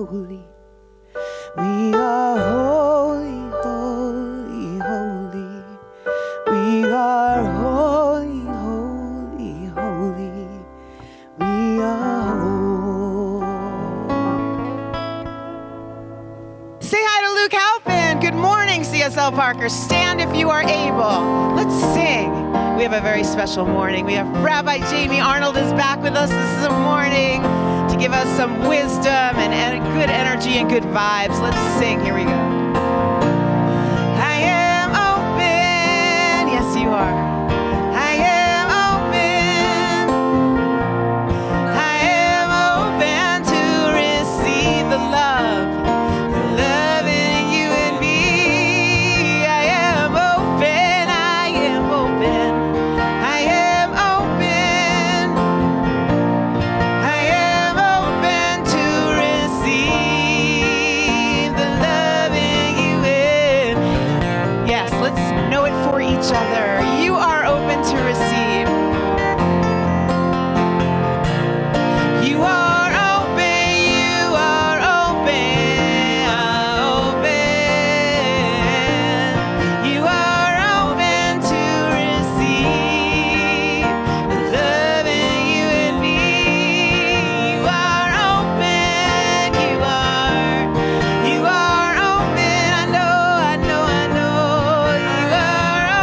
holy. We are holy, holy, holy. We are holy, holy, holy. We are holy. Say hi to Luke Halpin. Good morning, CSL Parker. Stand if you are able. Let's sing. We have a very special morning. We have Rabbi Jamie Arnold is back with us this morning to give us some wisdom and good energy and good vibes. Let's sing. Here we go. I am open. Yes, you are. I am open. I am open to receive the love in you and me. I am open. I am open. I am open. I am open to receive the love in you and yes, let's know it for each other. You are open to receive. You are open. You are open. Open. You are open to receive the love in you and me. You are open. You are open. I know. You are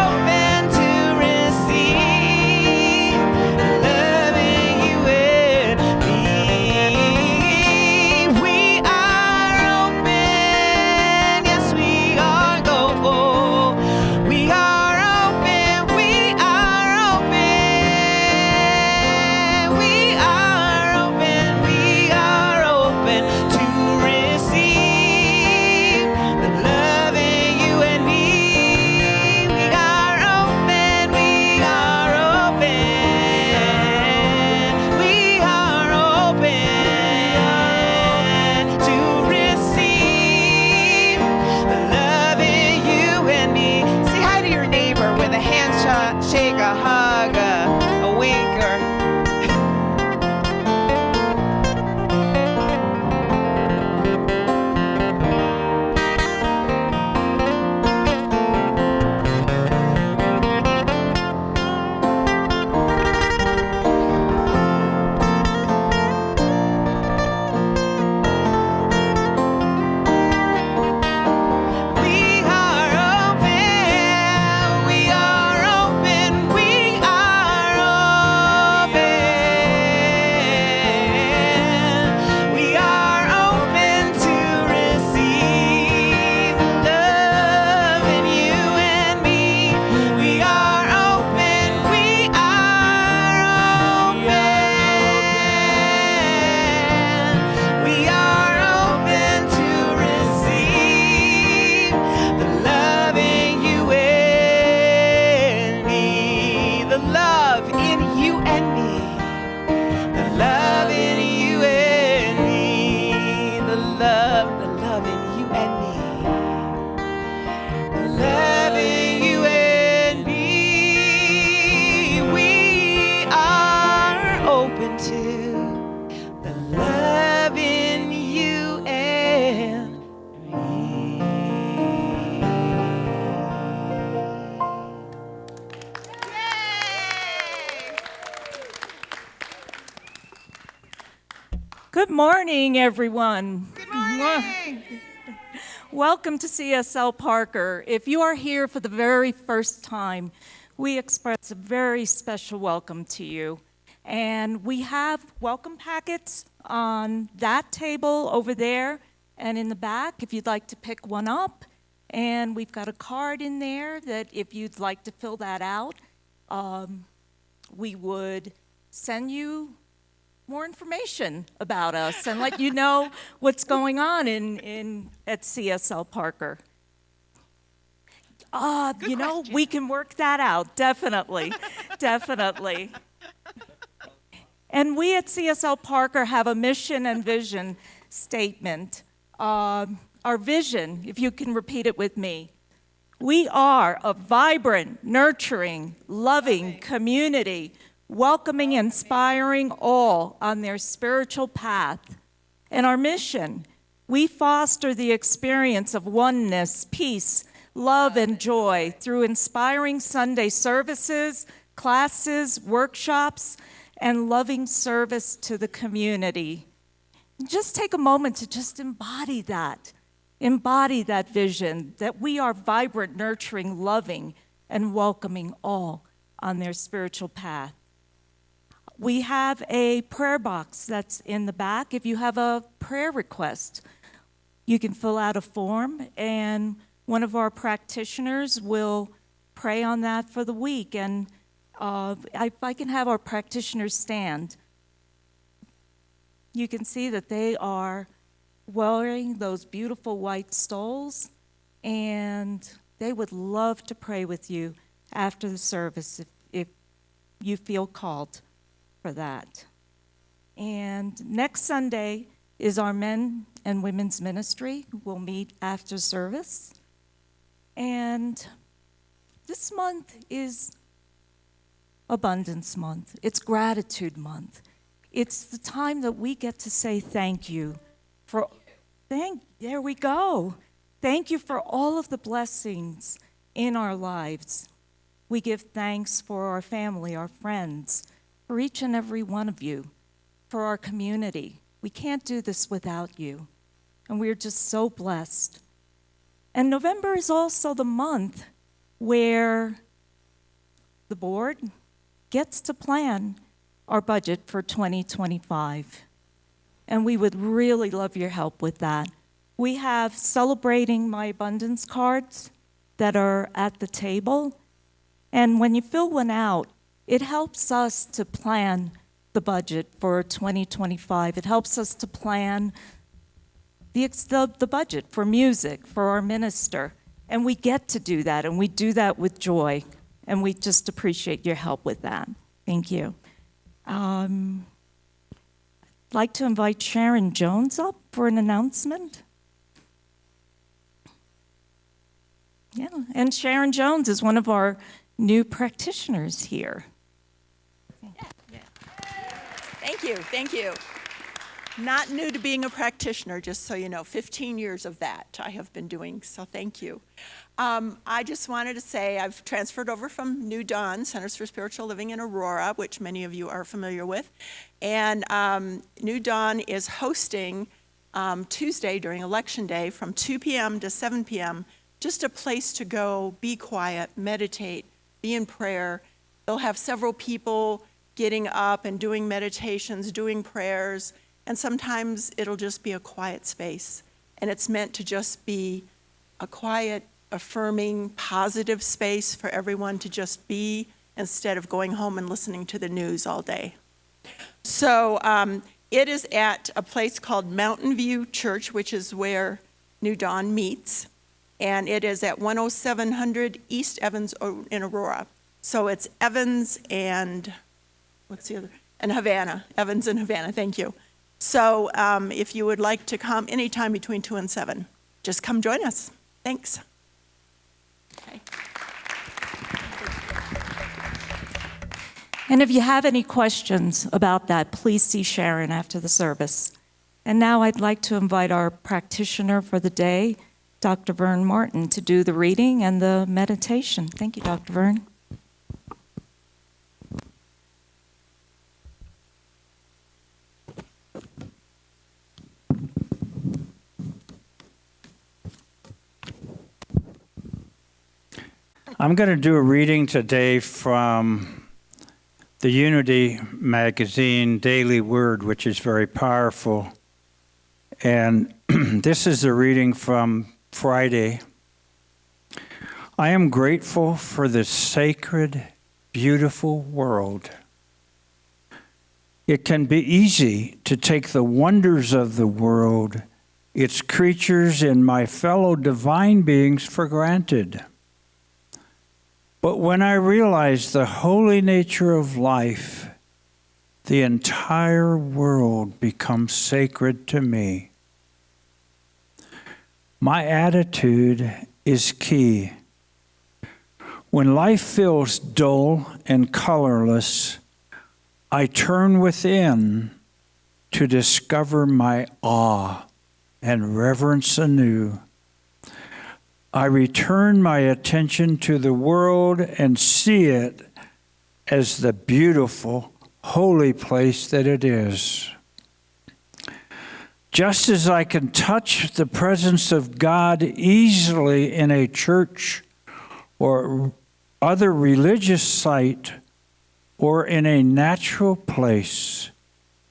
open to receive the love in you and me. We are open. Yes, we are. Go. We are open. We are open. We are open. We are open to receive the love in you and me. We are open. We are open. We are open to receive the love in you and me. Say hi to your neighbor with a handshake, a hug, a wink, or we are open. We are open. We are open. We are open to receive love in you and me. We are open. We are open. We are open to receive the love in you and me. The love in you and me. The love in you and me. The love in you and me. The love in you and me. We are open to the love in you and me. Good morning, everyone. Good morning. Welcome to CSL Parker. If you are here for the very first time, we express a very special welcome to you. And we have welcome packets on that table over there and in the back if you'd like to pick one up. And we've got a card in there that if you'd like to fill that out, we would send you more information about us and let you know what's going on at CSL Parker. Good question. We can work that out, definitely, definitely. And we at CSL Parker have a mission and vision statement. Our vision, if you can repeat it with me, we are a vibrant, nurturing, loving community welcoming, inspiring all on their spiritual path. And our mission, We foster the experience of oneness, peace, love, and joy through inspiring Sunday services, classes, workshops, and loving service to the community. Just take a moment to just embody that vision, that we are vibrant, nurturing, loving, and welcoming all on their spiritual path. We have a prayer box that's in the back. If you have a prayer request, you can fill out a form, and one of our practitioners will pray on that for the week. And if I can have our practitioners stand, you can see that they are wearing those beautiful white stoles, and they would love to pray with you after the service if you feel called for that. And next Sunday is our men and women's ministry. We'll meet after service. And this month is Abundance Month. It's Gratitude Month. It's the time that we get to say thank you for, there we go. Thank you for all of the blessings in our lives. We give thanks for our family, our friends, for each and every one of you, for our community. We can't do this without you, and we're just so blessed. And November is also the month where the board gets to plan our budget for 2025. And we would really love your help with that. We have Celebrating My Abundance cards that are at the table. And when you fill one out, it helps us to plan the budget for 2025. It helps us to plan the budget for music, for our minister. And we get to do that, and we do that with joy. And we just appreciate your help with that. Thank you. I'd like to invite Sharon Jones up for an announcement. Yeah, and Sharon Jones is one of our new practitioners here. Yeah. Thank you. Not new to being a practitioner, just so you know, 15 years of that I have been doing, so thank you. I just wanted to say I've transferred over from New Dawn, Centers for Spiritual Living in Aurora, which many of you are familiar with. And New Dawn is hosting Tuesday during Election Day from 2 p.m. to 7 p.m., just a place to go, be quiet, meditate, be in prayer. They'll have several people getting up and doing meditations, doing prayers, and sometimes it'll just be a quiet space. And it's meant to just be a quiet, affirming, positive space for everyone to just be instead of going home and listening to the news all day. So it is at a place called Mountain View Church, which is where New Dawn meets. And it is at 10700 East Evans in Aurora. So it's Evans and, what's the other? And Havana. Evans and Havana, thank you. So if you would like to come anytime between 2 and 7, just come join us. Thanks. Okay. And if you have any questions about that, please see Sharon after the service. And now I'd like to invite our practitioner for the day, Dr. Vern Martin, to do the reading and the meditation. Thank you, Dr. Vern. I'm going to do a reading today from the Unity magazine Daily Word, which is very powerful. And this is a reading from Friday. I am grateful for this sacred, beautiful world. It can be easy to take the wonders of the world, its creatures, and my fellow divine beings for granted. But when I realize the holy nature of life, the entire world becomes sacred to me. My attitude is key. When life feels dull and colorless, I turn within to discover my awe and reverence anew. I return my attention to the world and see it as the beautiful, holy place that it is. Just as I can touch the presence of God easily in a church or other religious site or in a natural place,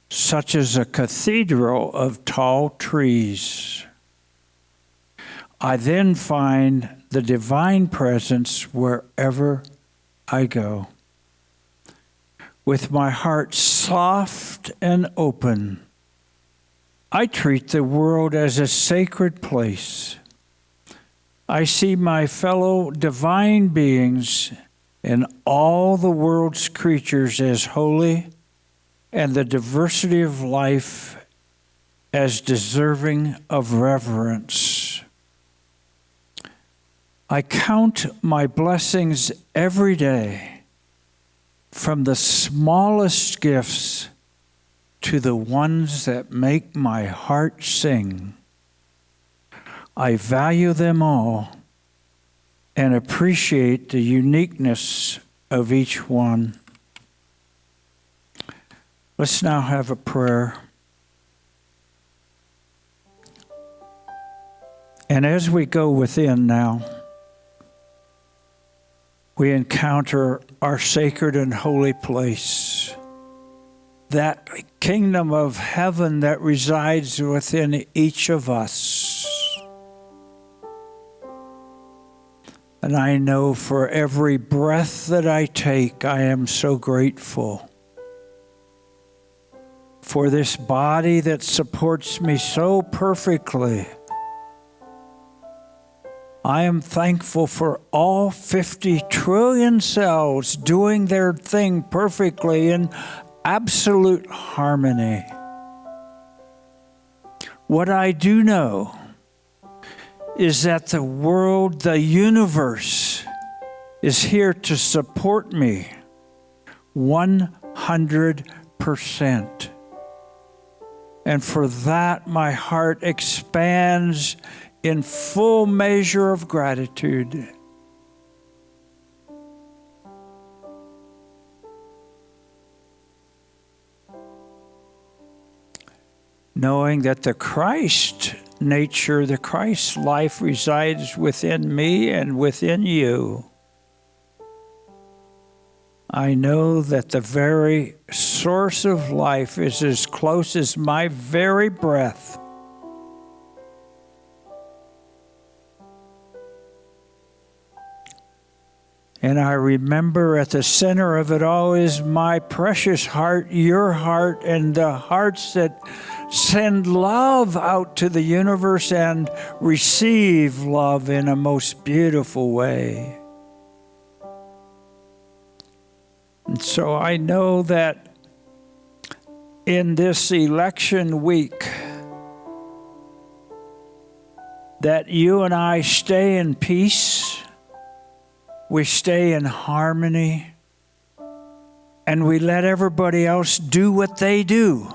such as a cathedral of tall trees, I then find the divine presence wherever I go. With my heart soft and open, I treat the world as a sacred place. I see my fellow divine beings and all the world's creatures as holy, and the diversity of life as deserving of reverence. I count my blessings every day, from the smallest gifts to the ones that make my heart sing. I value them all and appreciate the uniqueness of each one. Let's now have a prayer. And as we go within now, we encounter our sacred and holy place, that kingdom of heaven that resides within each of us. And I know for every breath that I take, I am so grateful for this body that supports me so perfectly. I am thankful for all 50 trillion cells doing their thing perfectly in absolute harmony. What I do know is that the world, the universe, is here to support me 100%. And for that, my heart expands in full measure of gratitude. Knowing that the Christ nature, the Christ life resides within me and within you, I know that the very source of life is as close as my very breath. And I remember at the center of it all is my precious heart, your heart, and the hearts that send love out to the universe and receive love in a most beautiful way. And so I know that in this election week, that you and I stay in peace, we stay in harmony, and we let everybody else do what they do.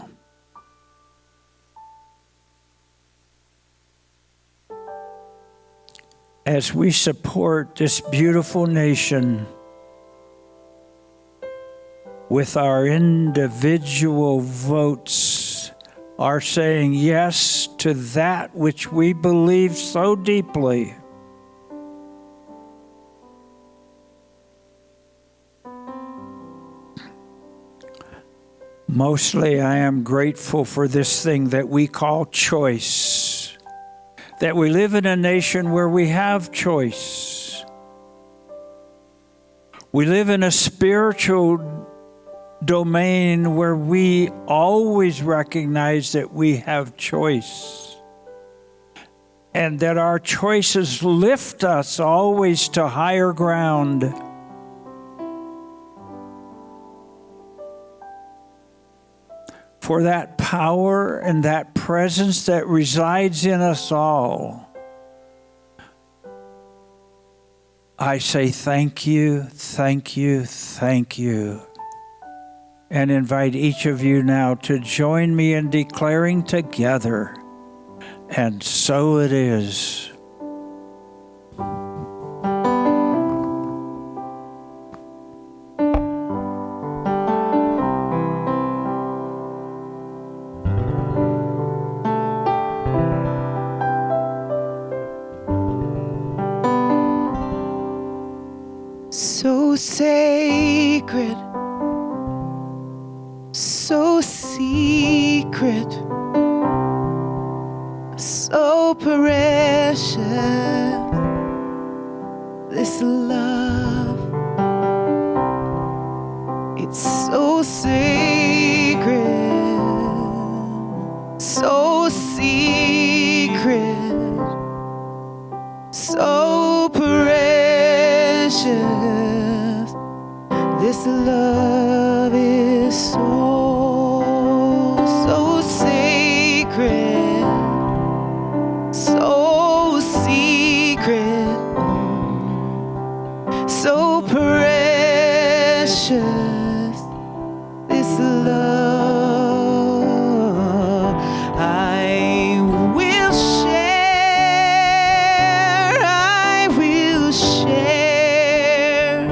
As we support this beautiful nation with our individual votes, are saying yes to that which we believe so deeply. Mostly, I am grateful for this thing that we call choice, that we live in a nation where we have choice. We live in a spiritual domain where we always recognize that we have choice, and that our choices lift us always to higher ground. For that power and that presence that resides in us all, I say thank you, thank you, thank you. And invite each of you now to join me in declaring together, And so it is. So sacred, so secret, so precious, this love. It's so sacred, so secret, so precious. This love is so sacred, so secret, so precious. This love I will share, I will share,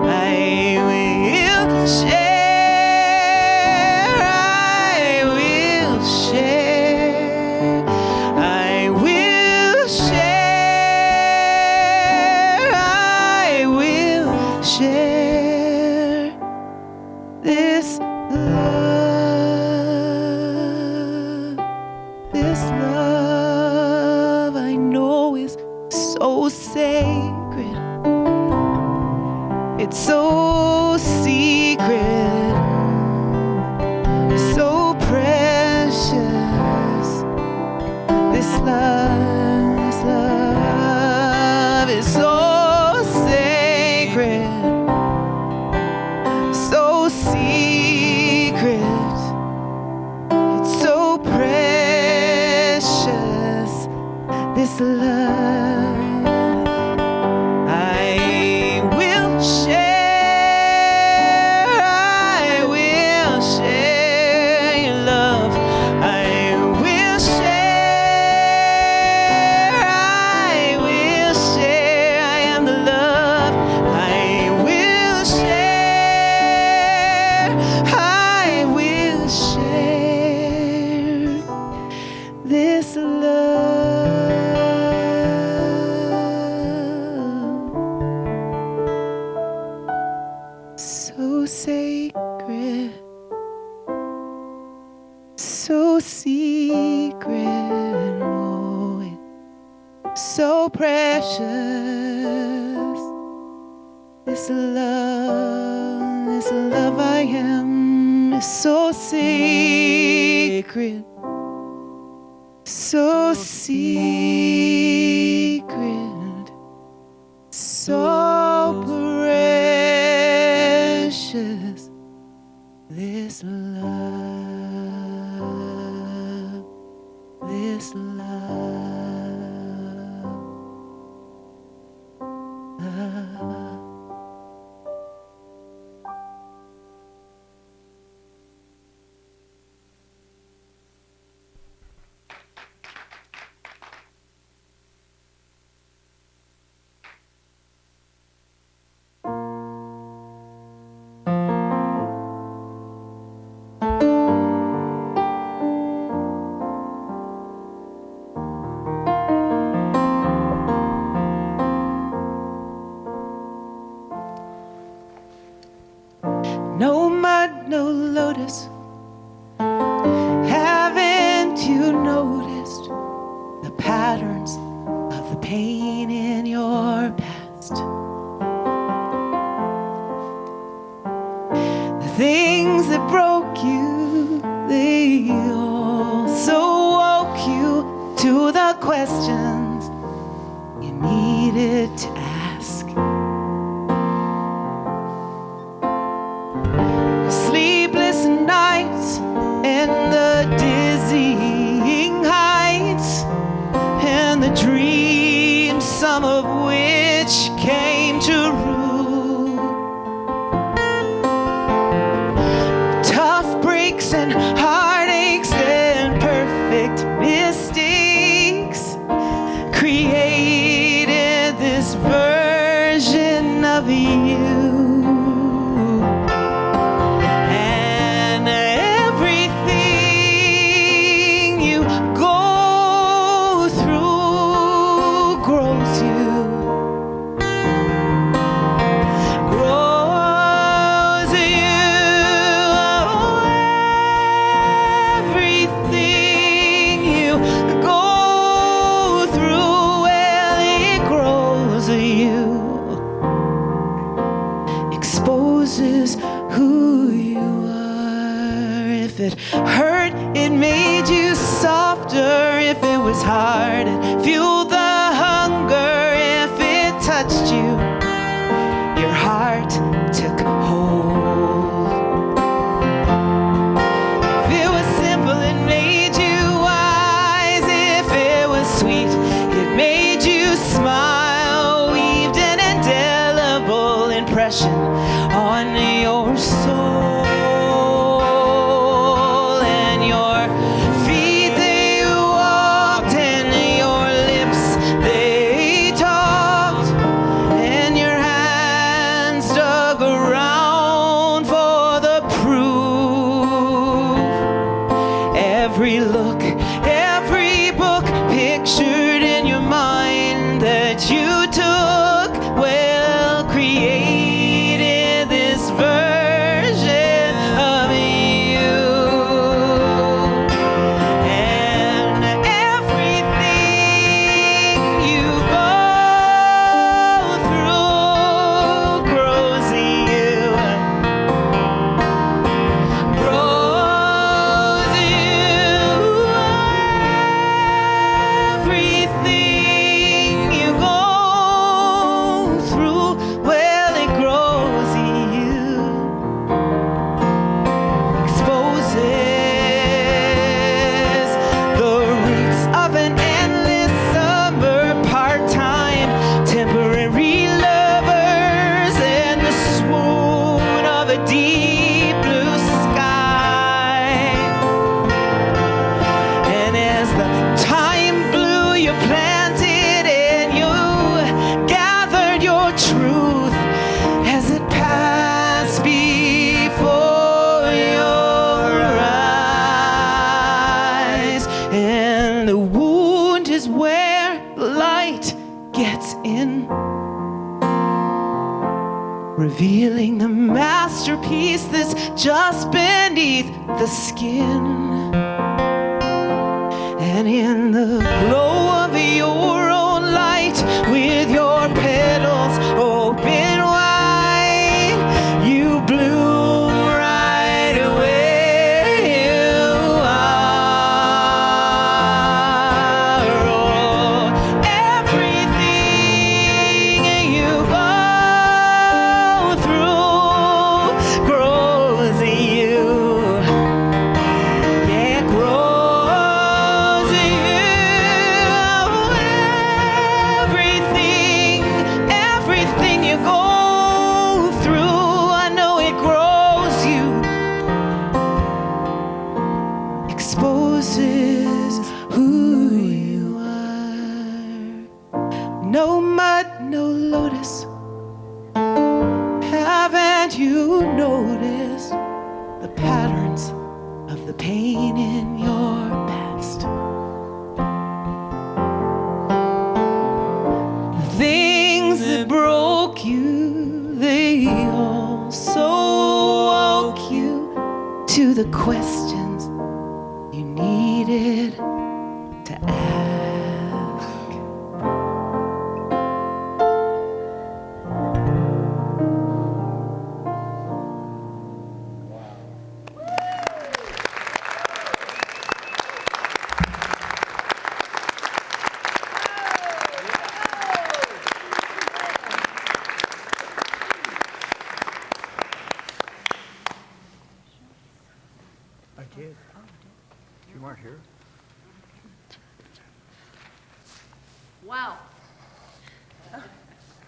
I will share, I will share, I will share, I will share this love. This love I know is so sacred. It's so secret, so precious. This love is so sacred, so secret. It's so precious. This love I will share, I will share your love. I will share, I will share. I am the love. I will share, I will share this love. So sacred, so secret, oh, it's so precious. This love I am is so sacred, so secret, so precious. This love, this love. No mud, no lotus. Haven't you noticed the patterns of the pain in your past? The things that broke you, they also woke you to the questions you needed to ask. Sleepless nights and the dizzying heights and the dreams, some of which came true. Tough breaks and heartaches and perfect mistakes. is who you are. If it hurt, it made you softer. If it was hard, it fueled the hunger. If it touched you, your heart took hold. If it was simple, it made you wise. If it was sweet, it made you smile. Weaved an indelible impression on your soul. And your feet, they walked, and your lips, they talked, and your hands dug around for the proof. Every look, every book pictured in your mind that you took, well, created this version of you. And everything you go through grows in you. Grows in you. Everything you go through, well, it grows in you. Exposes the roots of an endless summer, part-time, temporary lovers, and the swoon of a deep blue sky. And as the time blew, you planted and you gathered your truth as it passed before your eyes. And the wound is where light gets in, revealing the masterpiece that's just beneath the skin. And in the glow of your own light, with your petals open wide, you bloom right where you are. Oh, everything you go through grows in you. Yeah, grows in you. Everything you go through, I know it grows you. Exposes who you are. No mud, no lotus. Haven't you noticed the patterns of the pain in your past? The things that broke you, they also woke you to the questions you needed to ask. I did. You weren't here? Wow.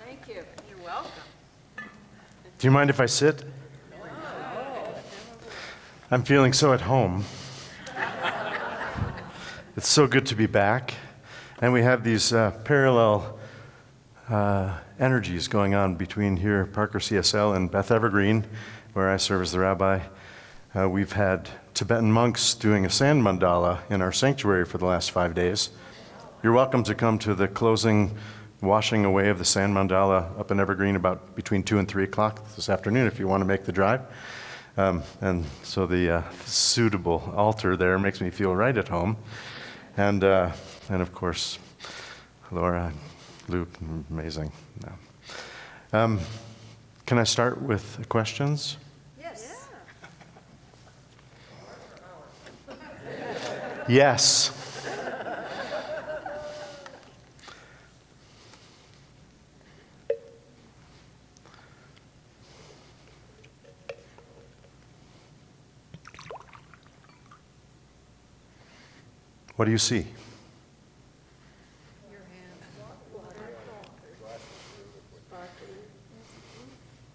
Thank you. You're welcome. Do you mind if I sit? I'm feeling so at home. It's so good to be back. And we have these parallel energies going on between here, Parker CSL, and Beth Evergreen, where I serve as the rabbi. We've had Tibetan monks doing a sand mandala in our sanctuary for the last 5 days. You're welcome to come to the closing washing away of the sand mandala up in Evergreen about between 2 and 3 o'clock this afternoon if you want to make the drive. And so the suitable altar there makes me feel right at home. And of course, Laura, Luke, amazing. Can I start with questions? Yes. What do you see?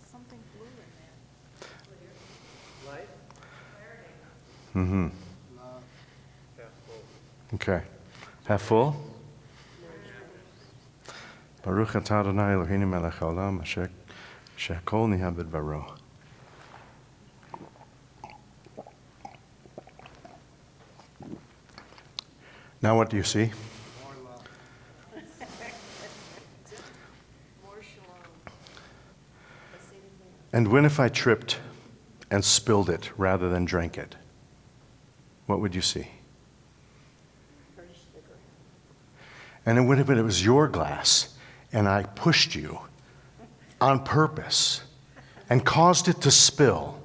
Something blue in there. Mm-hmm. Okay. Half full? Baruch atah Adonai Eloheinu melech haolam asher kol nihah bidvaro. Now what do you see? And when if I tripped and spilled it rather than drank it, what would you see? And what if it was your glass and I pushed you on purpose and caused it to spill,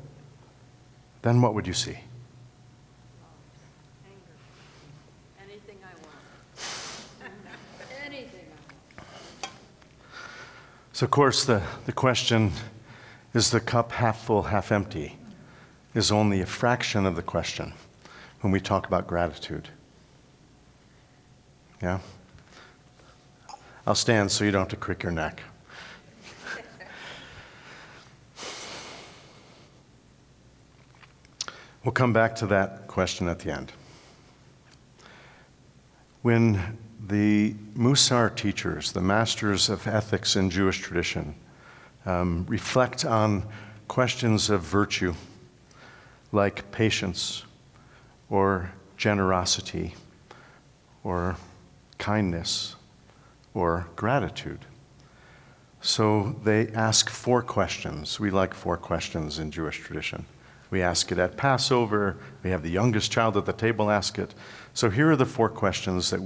then what would you see? Anything I want. Anything I want. So, of course, the question, is the cup half full, half empty, is only a fraction of the question when we talk about gratitude. Yeah? I'll stand so you don't have to crick your neck. We'll come back to that question at the end. When the Musar teachers, the masters of ethics in Jewish tradition, reflect on questions of virtue like patience or generosity or kindness or gratitude. So they ask 4 questions. We like 4 questions in Jewish tradition. We ask it at Passover. We have the youngest child at the table ask it. So here are the 4 questions that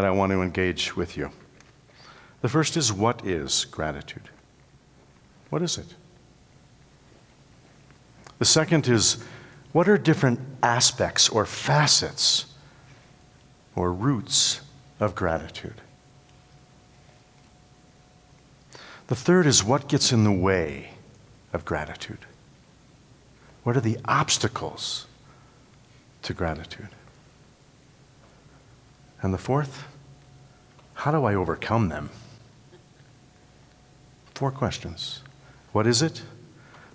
I want to engage with you. The first is, what is gratitude? What is it? The second is, what are different aspects or facets or roots of gratitude? The third is, what gets in the way of gratitude? What are the obstacles to gratitude? And the fourth, how do I overcome them? 4 questions. What is it?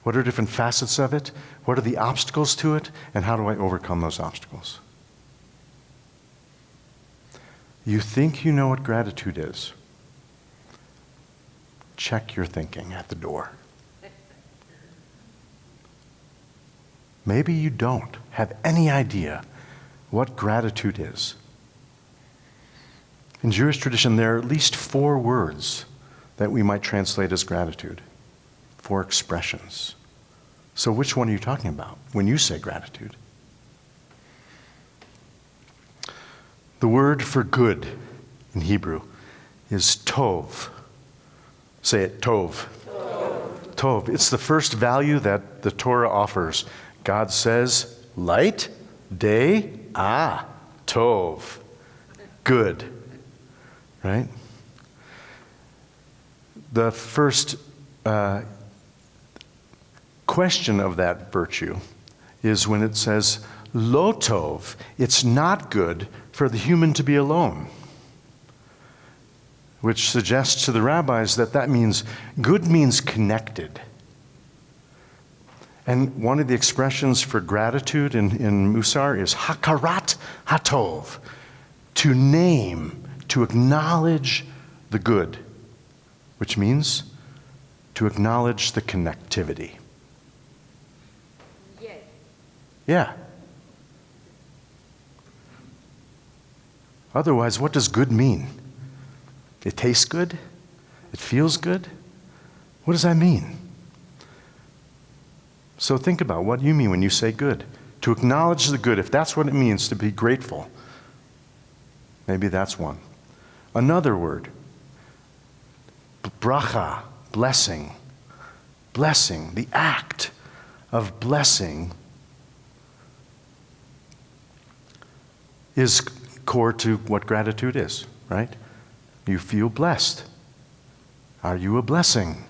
What are different facets of it? What are the obstacles to it? And how do I overcome those obstacles? You think you know what gratitude is. Check your thinking at the door. Maybe you don't have any idea what gratitude is. In Jewish tradition, there are at least 4 words that we might translate as gratitude. 4 expressions. So which one are you talking about when you say gratitude? The word for good in Hebrew is tov. Say it, tov. Tov. Tov. It's the first value that the Torah offers. God says, light, day, tov. Good. Right? The first question of that virtue is when it says, lo tov, it's not good for the human to be alone. Which suggests to the rabbis that means good means connected. And one of the expressions for gratitude in Musar is hakarat hatov, to name, to acknowledge the good, which means to acknowledge the connectivity. Yay. Yeah. Otherwise, what does good mean? It tastes good? It feels good? What does that mean? So think about what you mean when you say good. To acknowledge the good, if that's what it means to be grateful, maybe that's one. Another word, bracha, blessing. Blessing, the act of blessing is core to what gratitude is, right? You feel blessed. Are you a blessing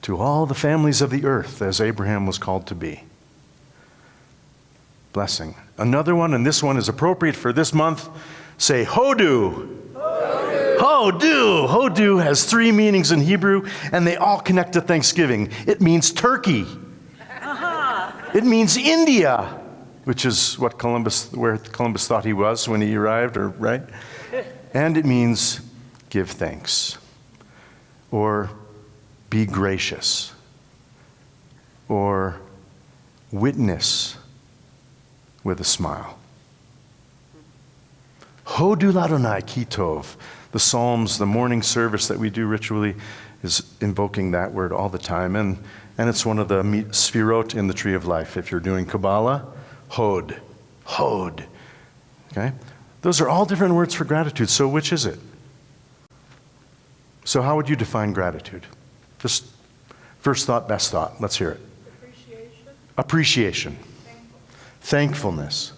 to all the families of the earth, as Abraham was called to be? Blessing. Another one, and this one is appropriate for this month. Say hodu. Hodu. Hodu has 3 meanings in Hebrew, and they all connect to Thanksgiving. It means turkey. It means India, which is where Columbus thought he was when he arrived, right? And it means give thanks, or be gracious, or witness with a smile. Hodu ladonai ki tov. The Psalms, the morning service that we do ritually, is invoking that word all the time. And it's one of the sfirot in the tree of life. If you're doing Kabbalah, hod. Hod. Okay? Those are all different words for gratitude. So which is it? So how would you define gratitude? Just first thought, best thought. Let's hear it. Appreciation. Thankfulness.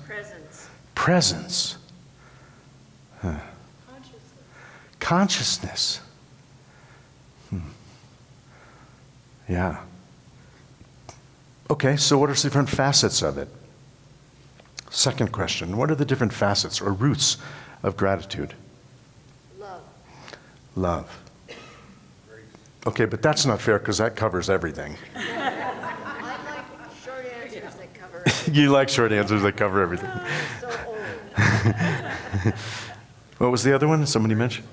Presence. Huh. Consciousness. Yeah. Okay, so what are the different facets of it? Second question, what are the different facets or roots of gratitude? Love. Okay, but that's not fair because that covers everything. I like short answers that cover everything. You like short answers that cover everything. I'm so old. What was the other one somebody mentioned?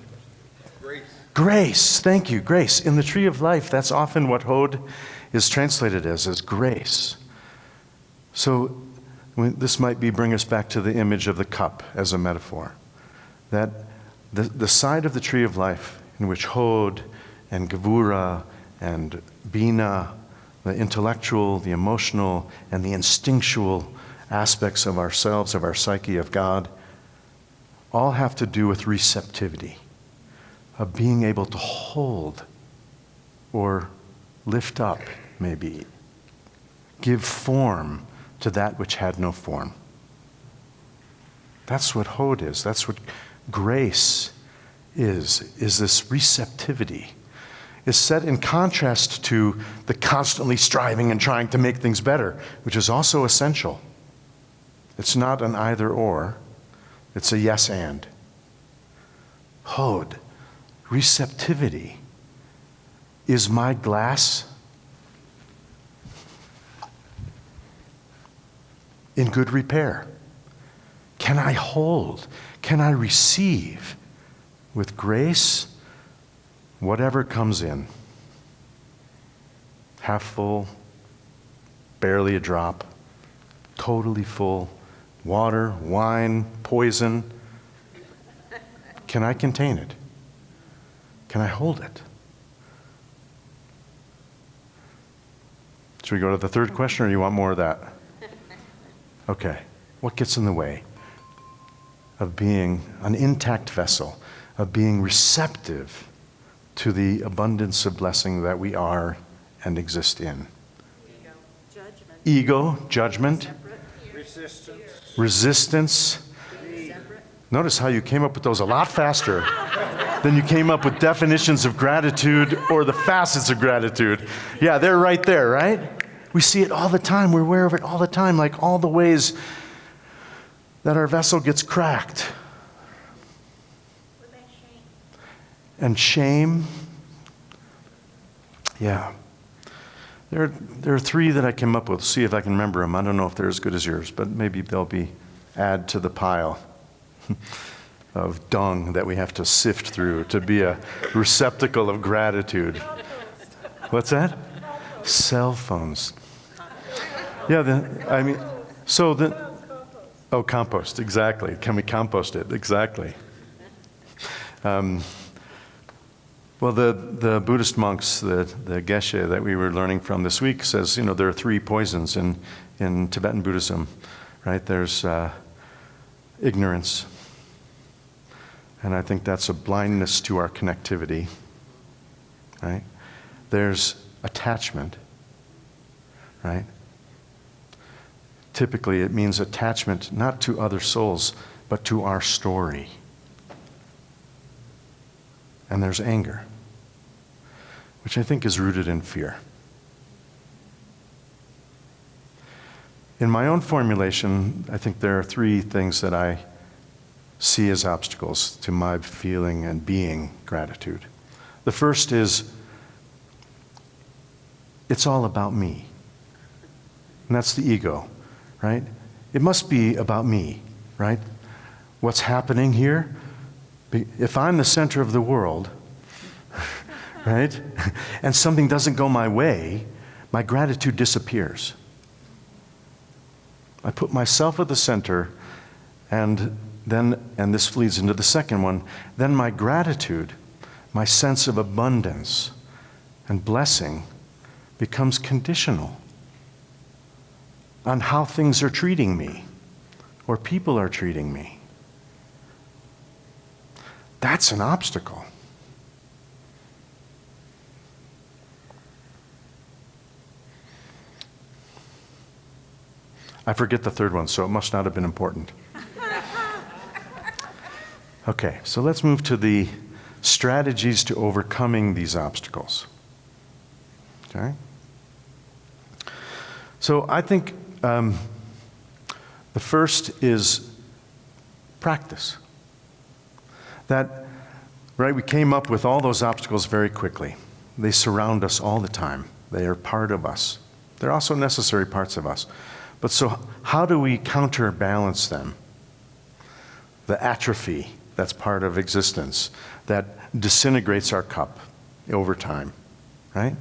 Grace. Thank you, grace. In the tree of life, that's often what Hod is translated as grace. So this might bring us back to the image of the cup as a metaphor. That the side of the tree of life in which Hod and Gevura and Bina, the intellectual, the emotional, and the instinctual aspects of ourselves, of our psyche, of God, all have to do with receptivity, of being able to hold or lift up, maybe, give form to that which had no form. That's what Hod is. That's what grace is this receptivity. Is set in contrast to the constantly striving and trying to make things better, which is also essential. It's not an either or, it's a yes and. Hod, receptivity. Is my glass in good repair? Can I hold? Can I receive with grace whatever comes in? Half full, barely a drop, totally full, water, wine, poison. Can I contain it? Can I hold it? Should we go to the third question, or do you want more of that? Okay. What gets in the way of being an intact vessel, of being receptive to the abundance of blessing that we are and exist in? Ego, judgment, resistance. Notice how you came up with those a lot faster than you came up with definitions of gratitude or the facets of gratitude. Yeah, they're right there, right? We see it all the time. We're aware of it all the time, like all the ways that our vessel gets cracked. And shame. Yeah. There are 3 that I came up with. See if I can remember them. I don't know if they're as good as yours, but maybe they'll be add to the pile of dung that we have to sift through to be a receptacle of gratitude. What's that? Cell phones. Yeah, compost, exactly. Can we compost it? Exactly. Well, the Buddhist monks, the Geshe that we were learning from this week says, there are 3 poisons in Tibetan Buddhism, right? There's ignorance, and I think that's a blindness to our connectivity, right? There's attachment, right? Typically, it means attachment not to other souls, but to our story. And there's anger, which I think is rooted in fear. In my own formulation, I think there are three things that I see as obstacles to my feeling and being gratitude. The first is, it's all about me. And that's the ego, right? It must be about me, right? What's happening here? If I'm the center of the world, right, and something doesn't go my way, my gratitude disappears. I put myself at the center, and this leads into the second one, then my gratitude, my sense of abundance and blessing becomes conditional on how things are treating me or people are treating me. That's an obstacle. I forget the third one, so it must not have been important. Okay, so let's move to the strategies to overcoming these obstacles. Okay? So I think the first is practice. That, right, we came up with all those obstacles very quickly. They surround us all the time. They are part of us. They're also necessary parts of us. But so how do we counterbalance them? The atrophy that's part of existence, that disintegrates our cup over time, right?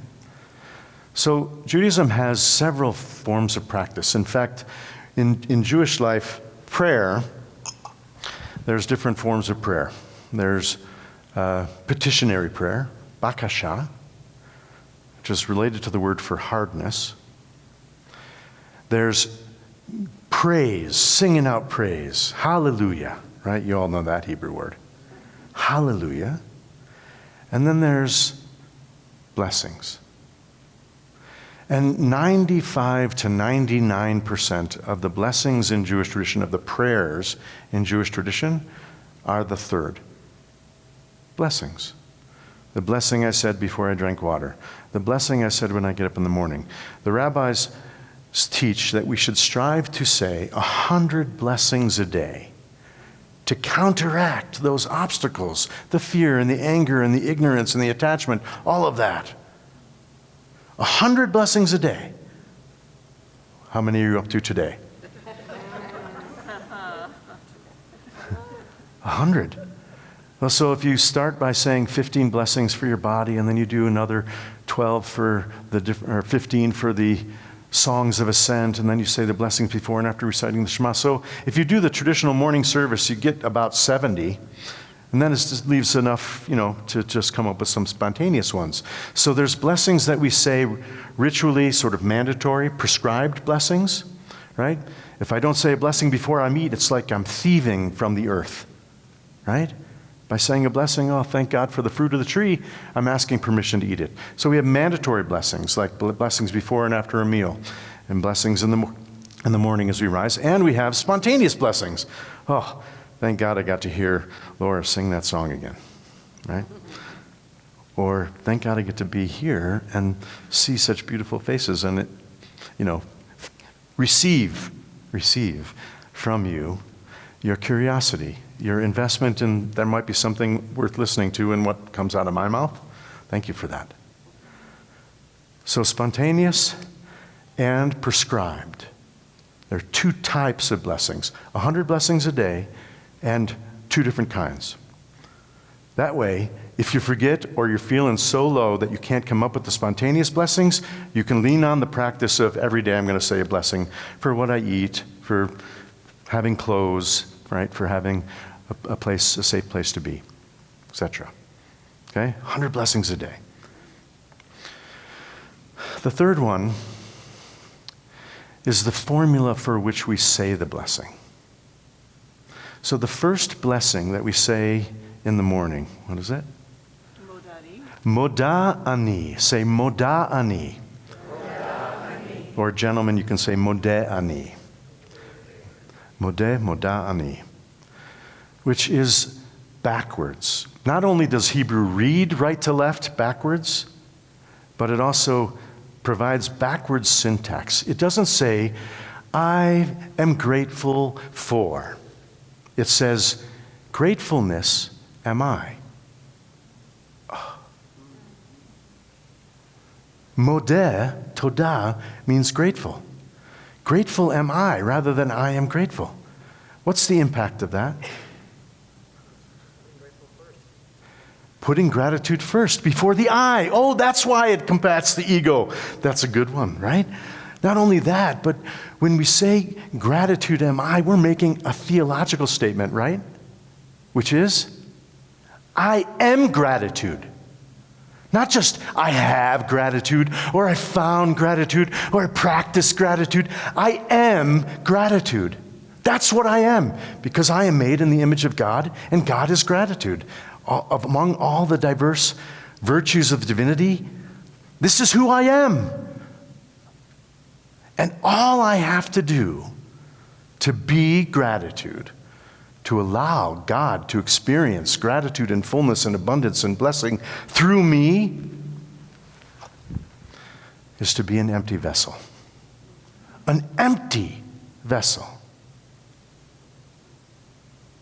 So Judaism has several forms of practice. In fact, in Jewish life, prayer, there's different forms of prayer. There's petitionary prayer, bakasha, which is related to the word for hardness. There's praise, singing out praise, hallelujah, right? You all know that Hebrew word. Hallelujah. And then there's blessings. And 95 to 99% of the blessings in Jewish tradition, of the prayers in Jewish tradition, are the third. Blessings. The blessing I said before I drank water. The blessing I said when I get up in the morning. The rabbis teach that we should strive to say 100 blessings a day to counteract those obstacles, the fear and the anger and the ignorance and the attachment, all of that. 100 blessings a day. How many are you up to today? 100. Well, so if you start by saying 15 blessings for your body, and then you do another 12 for or 15 for the songs of ascent, and then you say the blessings before and after reciting the Shema. So if you do the traditional morning service, you get about 70. And then it just leaves enough, to just come up with some spontaneous ones. So there's blessings that we say ritually, sort of mandatory, prescribed blessings, right? If I don't say a blessing before I eat, it's like I'm thieving from the earth, right? By saying a blessing, oh, thank God for the fruit of the tree, I'm asking permission to eat it. So we have mandatory blessings, like blessings before and after a meal, and blessings in the morning as we rise. And we have spontaneous blessings. Oh, thank God I got to hear Laura sing that song again, right? Or thank God I get to be here and see such beautiful faces and, receive from you your curiosity, your investment in there might be something worth listening to in what comes out of my mouth. Thank you for that. So spontaneous and prescribed. There are two types of blessings, 100 blessings a day, and two different kinds. That way, if you forget or you're feeling so low that you can't come up with the spontaneous blessings, you can lean on the practice of every day I'm going to say a blessing for what I eat, for having clothes, right, for having a safe place to be, etc. Okay? 100 blessings a day. The third one is the formula for which we say the blessing. So the first blessing that we say in the morning, what is it? Moda ani. Say moda ani. Or gentlemen, you can say modeh ani. Moda ani. which is backwards. Not only does Hebrew read right to left backwards, but it also provides backwards syntax. It doesn't say, I am grateful for. It says, gratefulness am I. Modeh, todah, means grateful. Grateful am I rather than I am grateful. What's the impact of that? Putting gratitude first before the I. Oh, that's why it combats the ego. That's a good one, right? Not only that, but when we say gratitude am I, we're making a theological statement, right? Which is, I am gratitude. Not just I have gratitude, or I found gratitude, or I practice gratitude. I am gratitude. That's what I am, because I am made in the image of God, and God is gratitude. Among all the diverse virtues of divinity, this is who I am. And all I have to do to be gratitude, to allow God to experience gratitude and fullness and abundance and blessing through me, is to be an empty vessel. An empty vessel.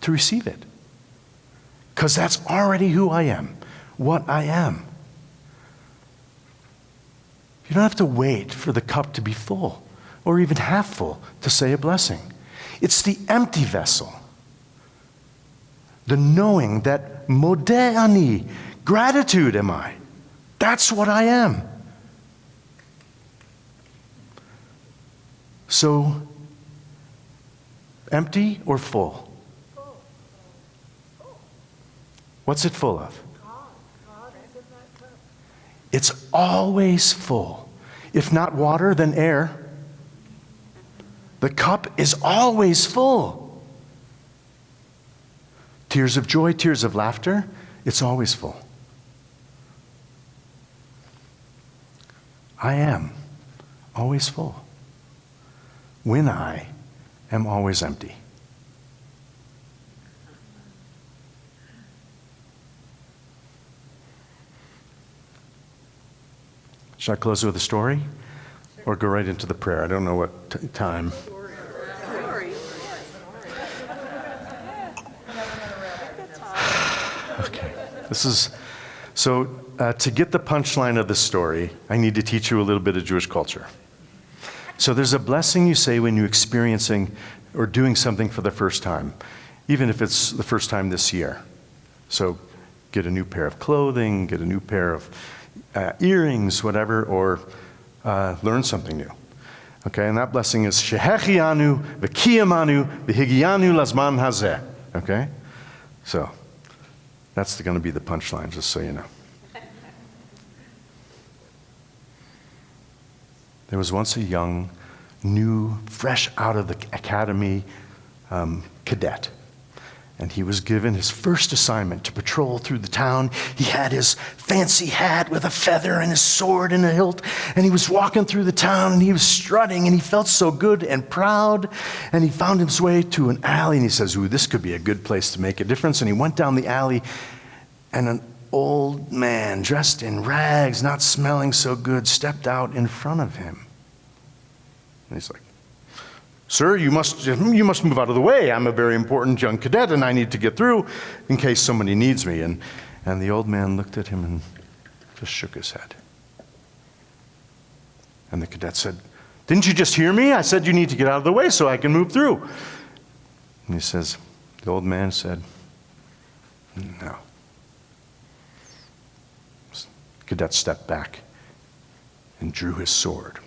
To receive it. Because that's already who I am, what I am. You don't have to wait for the cup to be full or even half full to say a blessing. It's the empty vessel. The knowing that modeh ani, gratitude am I. That's what I am. So, empty or full? What's it full of? It's always full. If not water, then air. The cup is always full. Tears of joy, tears of laughter, it's always full. I am always full when I am always empty. Should I close with a story? Or go right into the prayer? I don't know what time. Okay. To get the punchline of the story, I need to teach you a little bit of Jewish culture. So there's a blessing you say when you're experiencing or doing something for the first time, even if it's the first time this year. So get a new pair of clothing, get a new pair of earrings, whatever, or learn something new. Okay, and that blessing is Shehechianu, V'kiyamanu, V'higianu Lazman Hazeh. Okay? So, that's going to be the punchline, just so you know. There was once a young, new, fresh out of the academy cadet. And he was given his first assignment to patrol through the town. He had his fancy hat with a feather and his sword in a hilt. And he was walking through the town and he was strutting and he felt so good and proud. And he found his way to an alley and he says, ooh, this could be a good place to make a difference. And he went down the alley and an old man dressed in rags, not smelling so good, stepped out in front of him. And he's like, sir, you must move out of the way. I'm a very important young cadet, and I need to get through in case somebody needs me. And the old man looked at him and just shook his head. And the cadet said, didn't you just hear me? I said you need to get out of the way so I can move through. And the old man said, no. The cadet stepped back and drew his sword.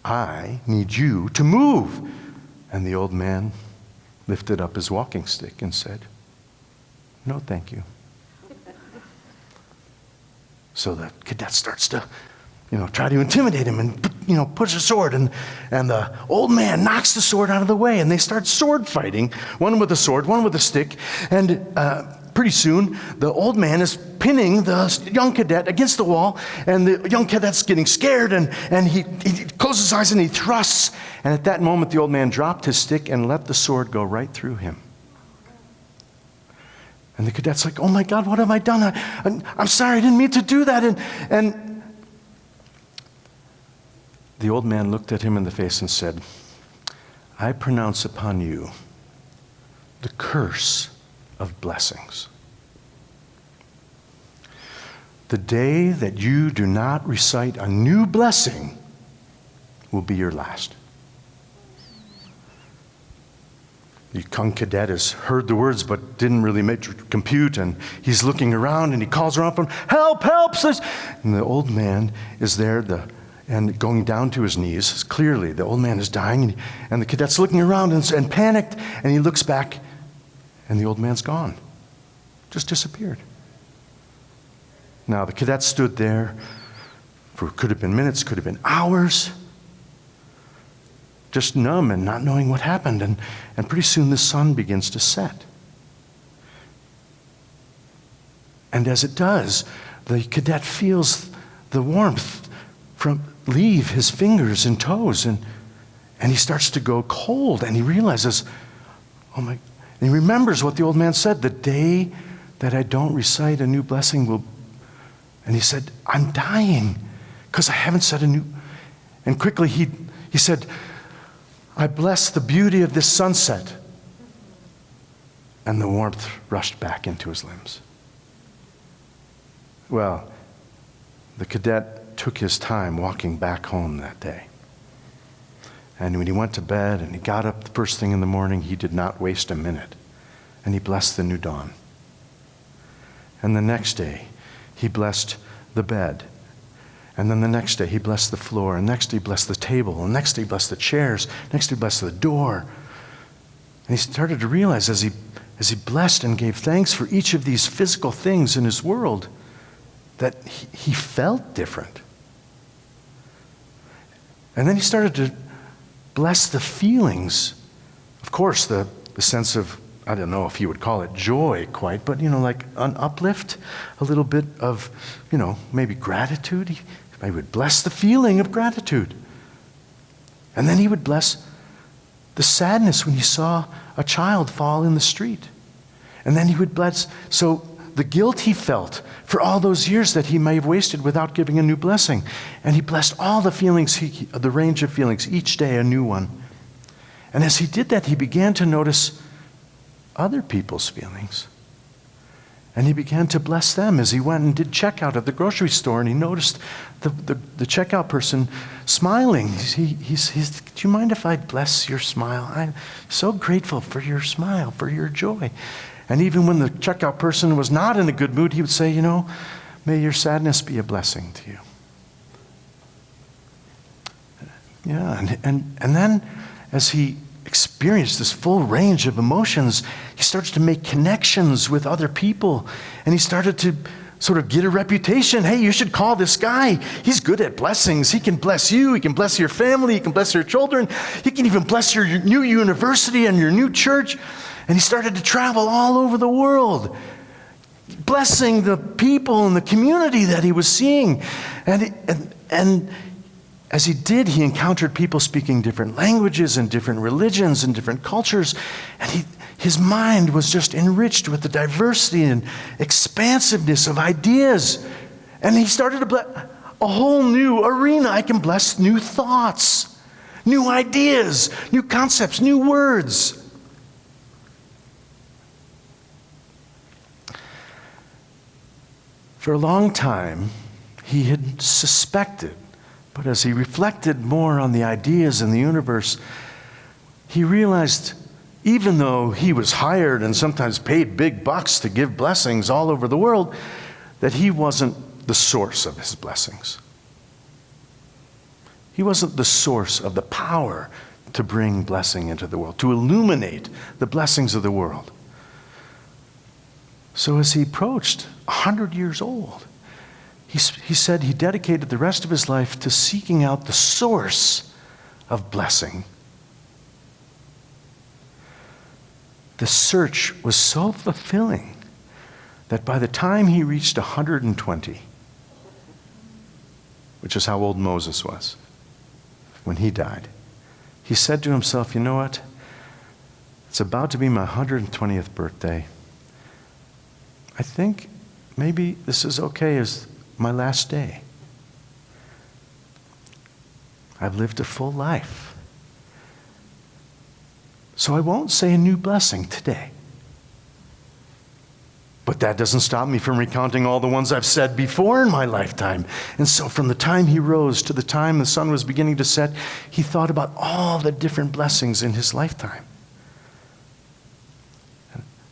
I need you to move. And the old man lifted up his walking stick and said, no, thank you. So the cadet starts to, try to intimidate him and, push a sword. And the old man knocks the sword out of the way and they start sword fighting, one with a sword, one with a stick. And pretty soon, the old man is pinning the young cadet against the wall, and the young cadet's getting scared, and he closes his eyes and he thrusts. And at that moment, the old man dropped his stick and let the sword go right through him. And the cadet's like, oh my God, what have I done? I'm sorry, I didn't mean to do that. And the old man looked at him in the face and said, I pronounce upon you the curse of blessings. The day that you do not recite a new blessing will be your last. The young cadet has heard the words but didn't really compute, and he's looking around and he calls around for help, help! And the old man is there and going down to his knees. Clearly, the old man is dying, and the cadet's looking around and panicked, and he looks back, and the old man's gone. Just disappeared. Now, the cadet stood there for could have been minutes, could have been hours, just numb and not knowing what happened. And pretty soon the sun begins to set. And as it does, the cadet feels the warmth leave his fingers and toes, and he starts to go cold, and he realizes, oh my, and he remembers what the old man said, the day that I don't recite a new blessing will, and he said, I'm dying because I haven't said a new, and quickly he said, I bless the beauty of this sunset. And the warmth rushed back into his limbs. Well, the cadet took his time walking back home that day. And when he went to bed and he got up the first thing in the morning, he did not waste a minute. And he blessed the new dawn. And the next day, he blessed the bed. And then the next day, he blessed the floor. And next he blessed the table. And next he blessed the chairs. Next he blessed the door. And he started to realize as he blessed and gave thanks for each of these physical things in his world, that he felt different. And then he started to bless the feelings. Of course, the sense of, I don't know if you would call it joy quite, but, like an uplift, a little bit of, maybe gratitude. He would bless the feeling of gratitude. And then he would bless the sadness when he saw a child fall in the street. And then he would bless, so the guilt he felt for all those years that he may have wasted without giving a new blessing. And he blessed all the feelings, the range of feelings, each day a new one. And as he did that, he began to notice other people's feelings. And he began to bless them as he went and did checkout at the grocery store, and he noticed the checkout person smiling. He says, do you mind if I bless your smile? I'm so grateful for your smile, for your joy. And even when the checkout person was not in a good mood, he would say, may your sadness be a blessing to you. Yeah, and then as he experienced this full range of emotions, he started to make connections with other people, and he started to sort of get a reputation. Hey, you should call this guy. He's good at blessings. He can bless you. He can bless your family. He can bless your children. He can even bless your new university and your new church. And he started to travel all over the world, blessing the people in the community that he was seeing. And as he did, he encountered people speaking different languages and different religions and different cultures. And his mind was just enriched with the diversity and expansiveness of ideas. And he started to bless a whole new arena. I can bless new thoughts, new ideas, new concepts, new words. For a long time, he had suspected, but as he reflected more on the ideas in the universe, he realized, even though he was hired and sometimes paid big bucks to give blessings all over the world, that he wasn't the source of his blessings. He wasn't the source of the power to bring blessing into the world, to illuminate the blessings of the world. So as he approached 100 years old, he said he dedicated the rest of his life to seeking out the source of blessing. The search was so fulfilling that by the time he reached 120, which is how old Moses was when he died, he said to himself, you know what? It's about to be my 120th birthday. I think maybe this is okay as my last day. I've lived a full life. So I won't say a new blessing today. But that doesn't stop me from recounting all the ones I've said before in my lifetime. And so from the time he rose to the time the sun was beginning to set, he thought about all the different blessings in his lifetime.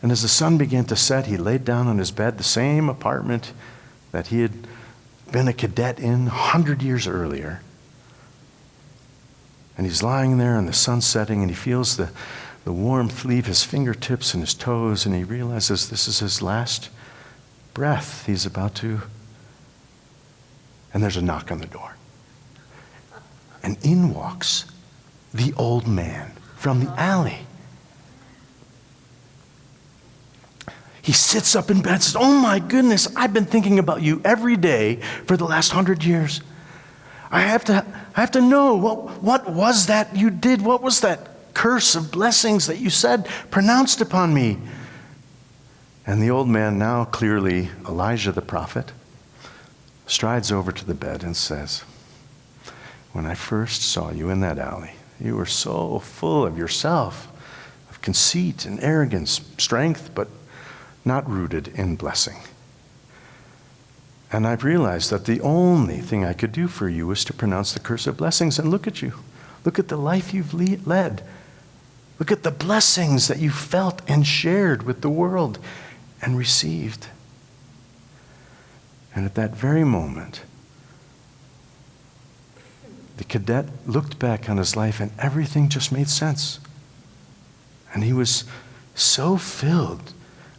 And as the sun began to set, he laid down on his bed, the same apartment that he had been a cadet in 100 years earlier. And he's lying there and the sun's setting, and he feels the warmth leave his fingertips and his toes, and he realizes this is his last breath. He's about to... And there's a knock on the door. And in walks the old man from the alley. He sits up in bed and says, "Oh my goodness, I've been thinking about you every day for the last 100 years. I have to know, what was that you did? What was that curse of blessings that you said pronounced upon me?" And the old man, now clearly Elijah the prophet, strides over to the bed and says, "When I first saw you in that alley, you were so full of yourself, of conceit and arrogance, strength, but not rooted in blessing. And I've realized that the only thing I could do for you was to pronounce the curse of blessings. And look at you. Look at the life you've led. Look at the blessings that you felt and shared with the world and received." And at that very moment, the cadet looked back on his life and everything just made sense. And he was so filled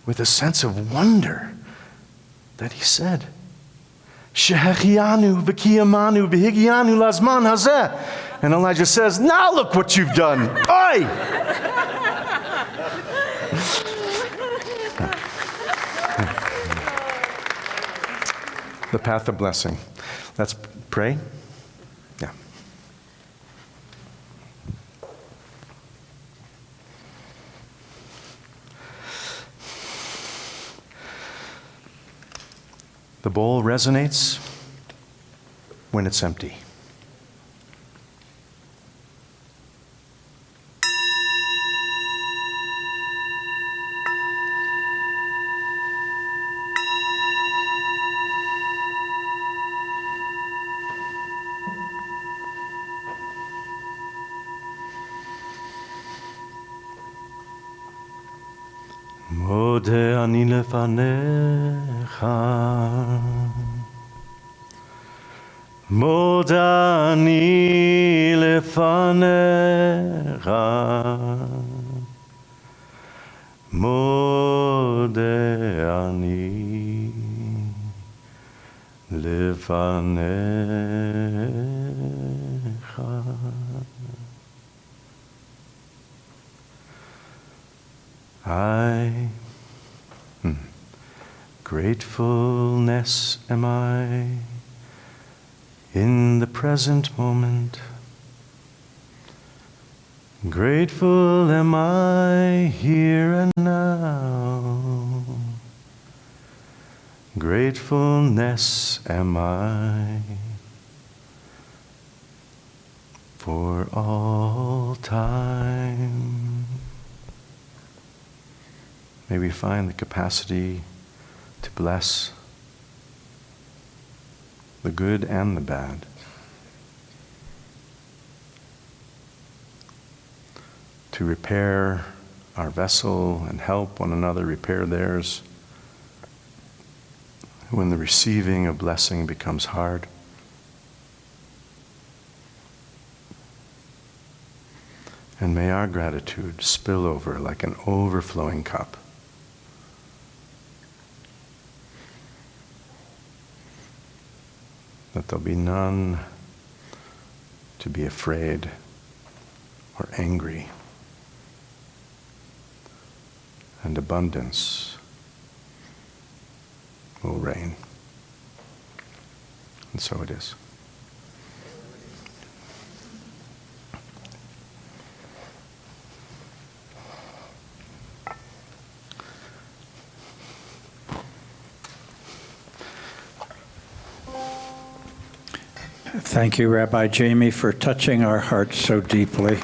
with a sense of wonder that he said, "Shehechianu v'kiyamanu v'higianu lazman hazeh." And Elijah says, "Now look what you've done. Oi!" The path of blessing. Let's pray. Yeah. The bowl resonates when it's empty. Mode ani lefanecha, mode ani lefanecha, mode ani lefanecha. Gratefulness am I in the present moment. Grateful am I here and now. Gratefulness am I for all time. May we find the capacity to bless the good and the bad, to repair our vessel and help one another repair theirs when the receiving of blessing becomes hard. And may our gratitude spill over like an overflowing cup. That there'll be none to be afraid or angry, and abundance will reign. And so it is. Thank you, Rabbi Jamie, for touching our hearts so deeply.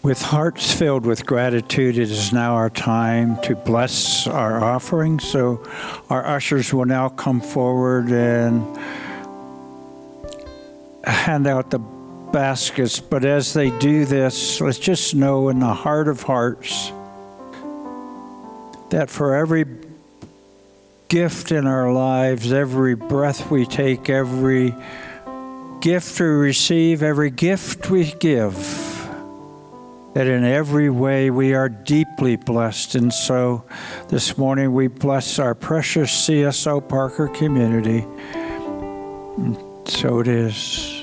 With hearts filled with gratitude, it is now our time to bless our offering. So our ushers will now come forward and hand out the baskets. But as they do this, let's just know in the heart of hearts that for every gift in our lives, every breath we take, every gift we receive, every gift we give, that in every way we are deeply blessed. And so this morning we bless our precious CSL Parker community. And so it is.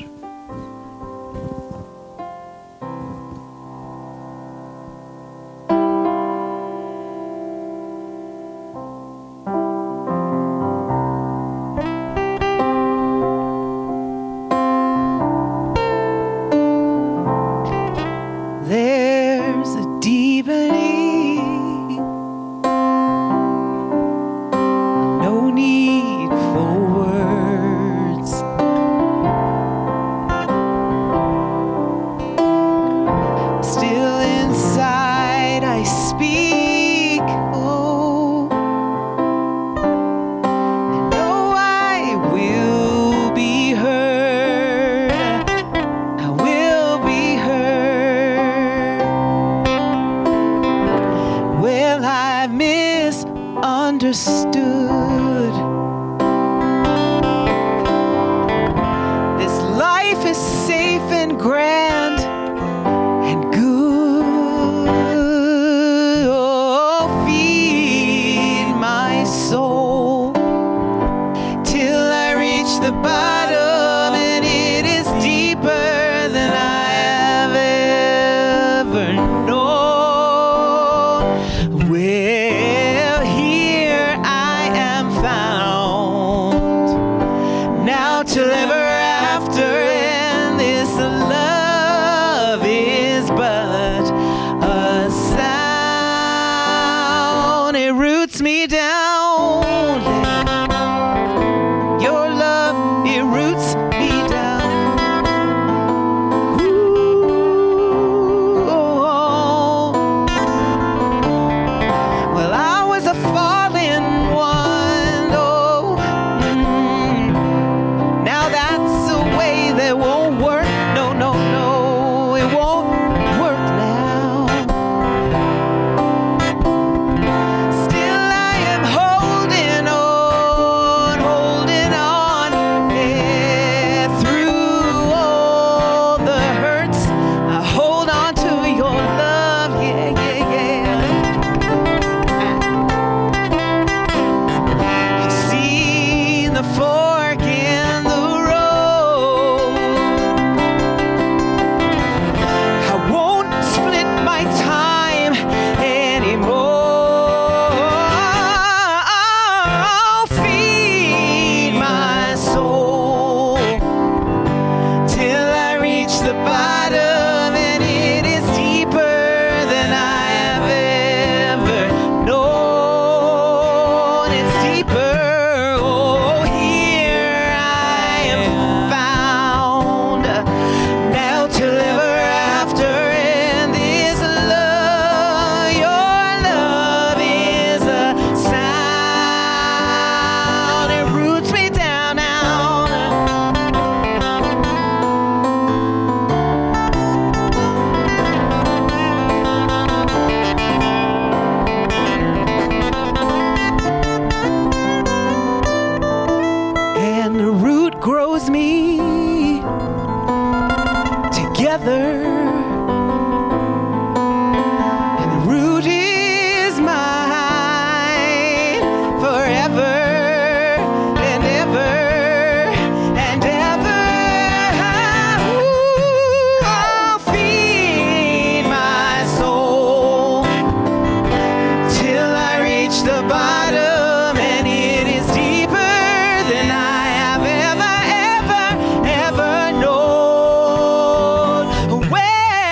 Where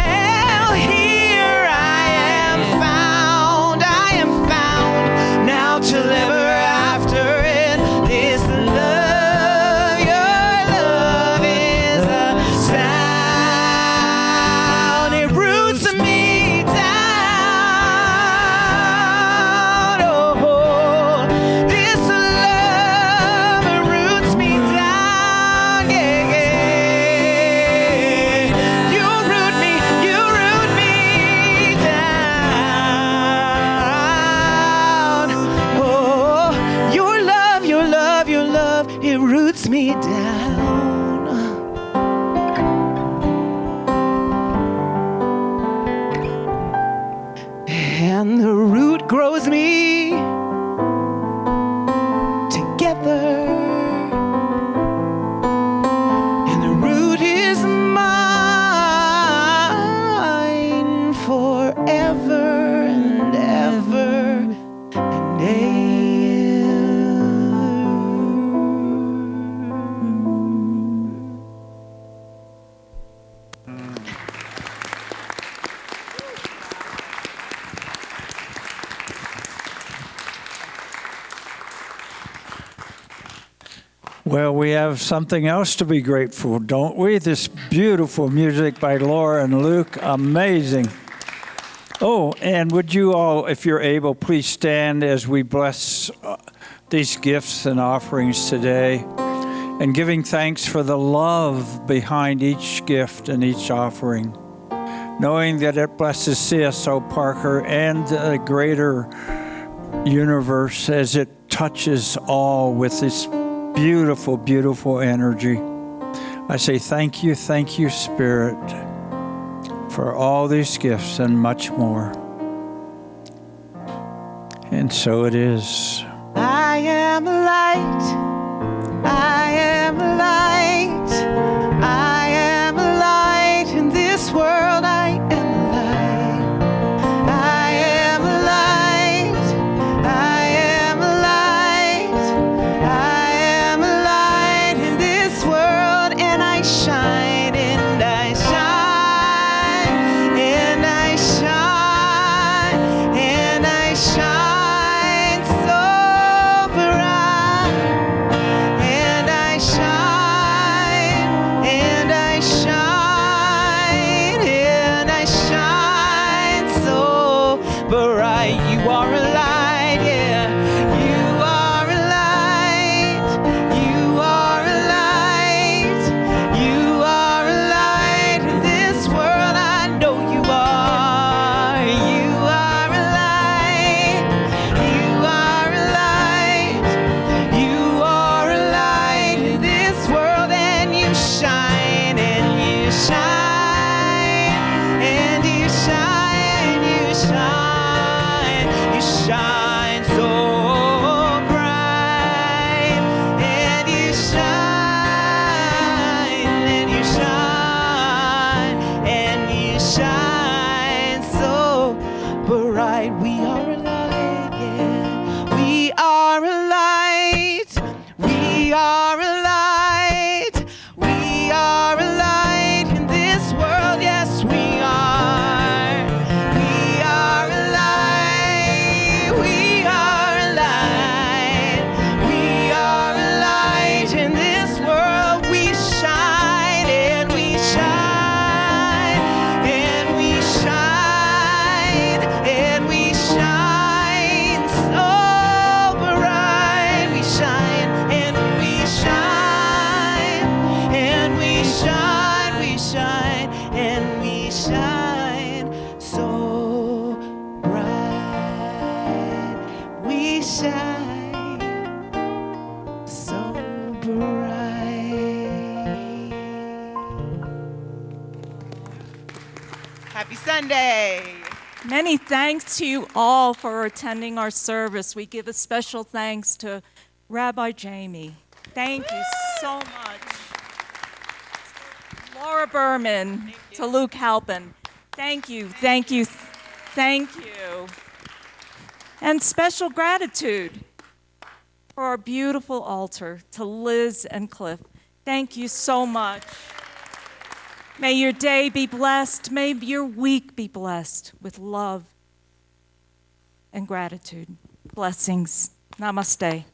down. And the root grows me together. And the root is mine forever and ever and ever. Well, we have something else to be grateful, don't we? This beautiful music by Laura and Luke, amazing. Oh, and would you all, if you're able, please stand as we bless these gifts and offerings today, and giving thanks for the love behind each gift and each offering, knowing that it blesses CSO Parker and the greater universe as it touches all with this beautiful, beautiful energy. I say thank you, Spirit, for all these gifts and much more. And so it is. I am a light. I am a light. I am a light in this world. I am a light. I am a light. I am a light. I am a light in this world, and I shine and I shine and I shine and I shine so bright, and I shine and I shine and I shine so bright. You are a light, yeah. You are a light. You are a light. You are a light in this world. I know you are. You are a light. You are a light. You are a light in this world, and you shine and you shine and you shine, you shine, you shine so bright, and you shine and you shine and you shine so bright. We are a light, yeah. We are a light. We are a light. We are a light in this world. Yes, we are. We are a light. We are a light. We are a light in this world. We shine and we shine and we shine and we shine so bright. We shine and we shine and we shine, we shine and we shine so bright. We shine so bright. Happy Sunday. Many thanks to you all for attending our service. We give a special thanks to Rabbi Jamie. Thank you so much. Laura Berman, to Luke Halpin. Thank you, thank you, thank you. And special gratitude for our beautiful altar to Liz and Cliff. Thank you so much. May your day be blessed. May your week be blessed with love and gratitude. Blessings. Namaste.